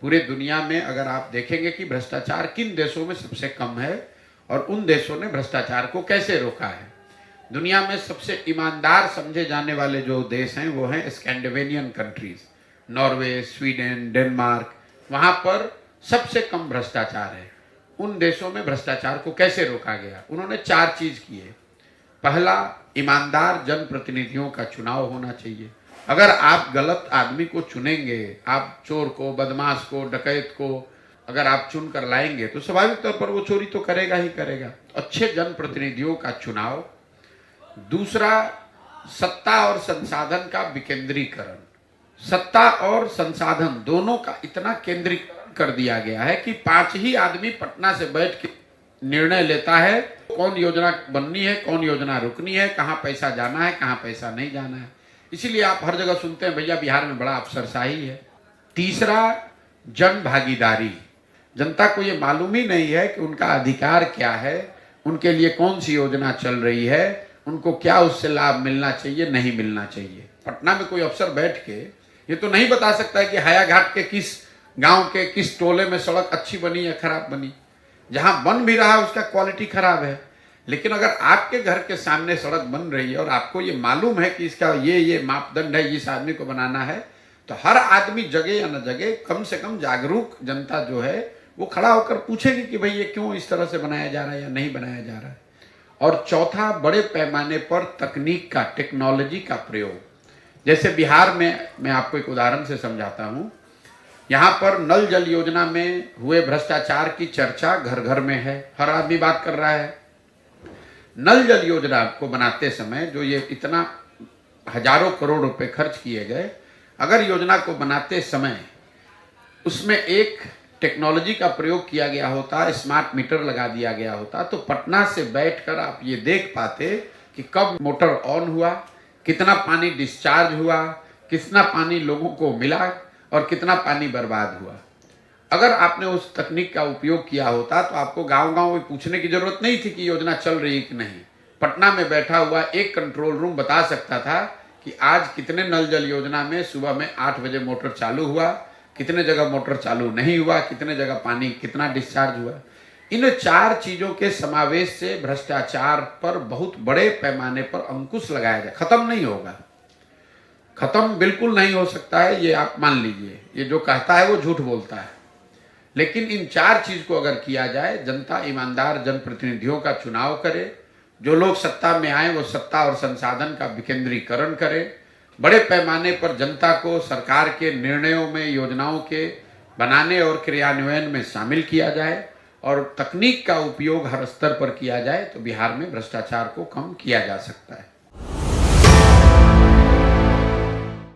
पूरे दुनिया में अगर आप देखेंगे कि भ्रष्टाचार किन देशों में सबसे कम है और उन देशों ने भ्रष्टाचार को कैसे रोका है। दुनिया में सबसे ईमानदार समझे जाने वाले जो देश हैं वो हैं Scandinavian countries, Norway, Sweden, Denmark. वहाँ पर सबसे कम भ्रष्टाचार है। उन देशों में भ्रष्टाचार को कैसे रोका गया? उन्होंने 4 चीज किए। पहला, ईमानदार जनप्रतिनिधियों का चुनाव होना चाहिए। अगर आप गलत आदमी को चुनेंगे, आप चोर को, बदमाश को, डकैत को अगर आप चुन कर लाएंगे तो स्वाभाविक तौर पर वो चोरी तो करेगा ही करेगा। अच्छे जनप्रतिनिधियों का चुनाव। दूसरा, सत्ता और संसाधन का विकेंद्रीकरण। सत्ता और संसाधन दोनों का इतना केंद्रीकरण कर दिया गया है कि 5 ही आदमी पटना से बैठ के निर्णय लेता है कौन योजना बननी है, कौन योजना रुकनी है, कहाँ पैसा जाना है, कहाँ पैसा नहीं जाना है। इसीलिए आप हर जगह सुनते हैं भैया बिहार में बड़ा अफसरशाही है। तीसरा, जन भागीदारी। जनता को ये मालूम ही नहीं है कि उनका अधिकार क्या है, उनके लिए कौन सी योजना चल रही है, उनको क्या उससे लाभ मिलना चाहिए, नहीं मिलना चाहिए। पटना में कोई अफसर बैठ के ये तो नहीं बता सकता है कि हायाघाट के किस गांव के किस टोले में सड़क अच्छी बनी या खराब बनी। जहां बन भी रहा है उसका क्वालिटी खराब है। लेकिन अगर आपके घर के सामने सड़क बन रही है और आपको ये मालूम है कि इसका ये मापदंड है, इस आदमी को बनाना है, तो हर आदमी जगह या न जगह कम से कम जागरूक जनता जो है वो खड़ा होकर पूछेगी कि भाई ये क्यों इस तरह से बनाया जा रहा है या नहीं बनाया जा रहा है। और चौथा, बड़े पैमाने पर तकनीक का, टेक्नोलॉजी का प्रयोग। जैसे बिहार में मैं आपको एक उदाहरण से समझाता हूं। यहाँ पर नल जल योजना में हुए भ्रष्टाचार की चर्चा घर घर में है, हर आदमी बात कर रहा है। नल जल योजना को बनाते समय जो ये इतना हजारों करोड़ रुपए खर्च किए गए, अगर योजना को बनाते समय उसमें एक टेक्नोलॉजी का प्रयोग किया गया होता, स्मार्ट मीटर लगा दिया गया होता, तो पटना से बैठकर आप ये देख पाते कि कब मोटर ऑन हुआ, कितना पानी डिस्चार्ज हुआ, कितना पानी लोगों को मिला और कितना पानी बर्बाद हुआ। अगर आपने उस तकनीक का उपयोग किया होता तो आपको गांव-गांव में पूछने की जरूरत नहीं थी कि योजना चल रही है कि नहीं। पटना में बैठा हुआ एक कंट्रोल रूम बता सकता था कि आज कितने नल जल योजना में सुबह में 8 बजे मोटर चालू हुआ, कितने जगह मोटर चालू नहीं हुआ, कितने जगह पानी कितना डिस्चार्ज हुआ। इन 4 चीजों के समावेश से भ्रष्टाचार पर बहुत बड़े पैमाने पर अंकुश लगाया जाए। खत्म नहीं होगा, खत्म बिल्कुल नहीं हो सकता है, ये आप मान लीजिए। ये जो कहता है वो झूठ बोलता है। लेकिन इन 4 चीज को अगर किया जाए, जनता ईमानदार जनप्रतिनिधियों का चुनाव करे, जो लोग सत्ता में आए वो सत्ता और संसाधन का विकेंद्रीकरण करें, बड़े पैमाने पर जनता को सरकार के निर्णयों में, योजनाओं के बनाने और क्रियान्वयन में शामिल किया जाए और तकनीक का उपयोग हर स्तर पर किया जाए, तो बिहार में भ्रष्टाचार को कम किया जा सकता है।